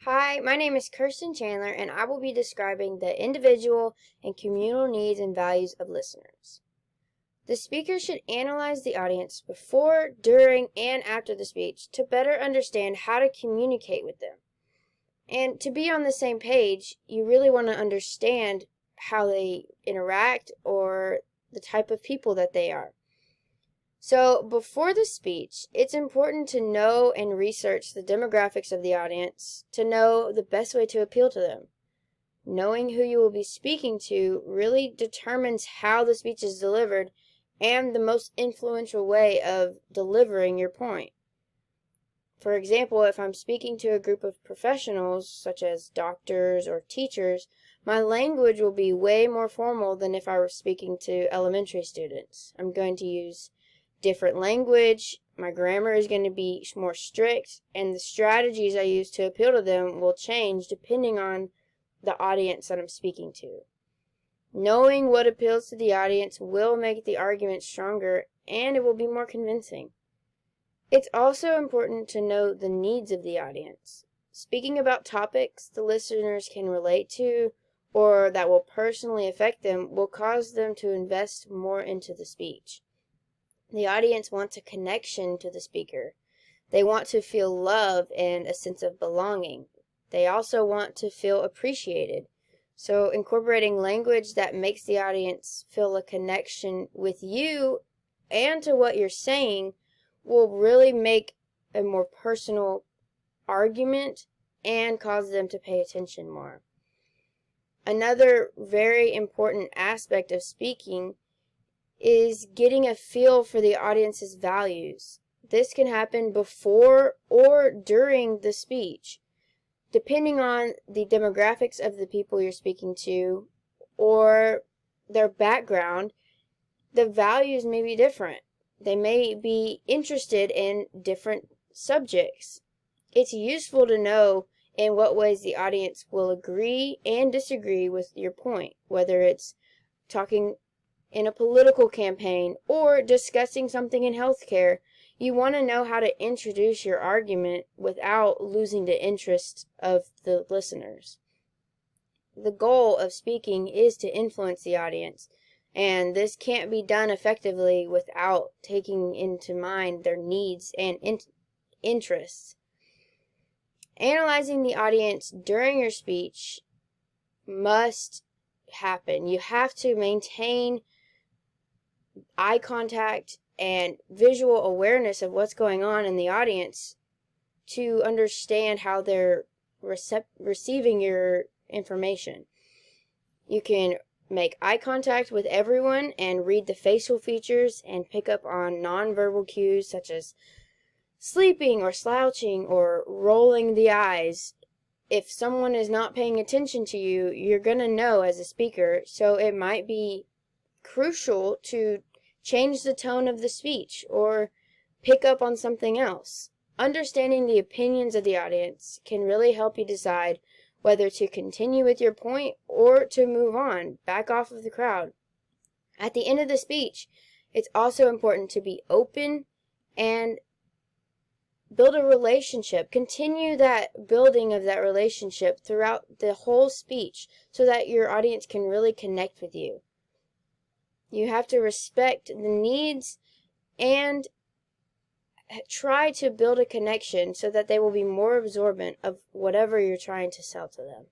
Hi, my name is Kirsten Chandler, and I will be describing the individual and communal needs and values of listeners. The speaker should analyze the audience before, during, and after the speech to better understand how to communicate with them. And to be on the same page, you really want to understand how they interact or the type of people that they are. So, before the speech, it's important to know and research the demographics of the audience to know the best way to appeal to them. Knowing who you will be speaking to really determines how the speech is delivered and the most influential way of delivering your point. For example, if I'm speaking to a group of professionals, such as doctors or teachers, my language will be way more formal than if I were speaking to elementary students. I'm going to use different language, my grammar is going to be more strict, and the strategies I use to appeal to them will change depending on the audience that I'm speaking to. Knowing what appeals to the audience will make the argument stronger, and it will be more convincing. It's also important to know the needs of the audience. Speaking about topics the listeners can relate to or that will personally affect them will cause them to invest more into the speech. The audience wants a connection to the speaker. They want to feel love and a sense of belonging. They also want to feel appreciated. So incorporating language that makes the audience feel a connection with you and to what you're saying will really make a more personal argument and cause them to pay attention more. Another very important aspect of speaking is getting a feel for the audience's values. This can happen before or during the speech. Depending on the demographics of the people you're speaking to or their background, the values may be different. They may be interested in different subjects. It's useful to know in what ways the audience will agree and disagree with your point, whether it's talking in a political campaign or discussing something in healthcare. You want to know how to introduce your argument without losing the interest of the listeners. The goal of speaking is to influence the audience, and this can't be done effectively without taking into mind their needs and interests. Analyzing the audience during your speech must happen. You have to maintain eye contact and visual awareness of what's going on in the audience to understand how they're receiving your information. You can make eye contact with everyone and read the facial features and pick up on nonverbal cues such as sleeping or slouching or rolling the eyes. If someone is not paying attention to you, you're going to know as a speaker, so it might be crucial to change the tone of the speech or pick up on something else. Understanding the opinions of the audience can really help you decide whether to continue with your point or to move on, back off of the crowd. At the end of the speech, it's also important to be open and build a relationship. Continue that building of that relationship throughout the whole speech so that your audience can really connect with you. You have to respect the needs and try to build a connection so that they will be more absorbent of whatever you're trying to sell to them.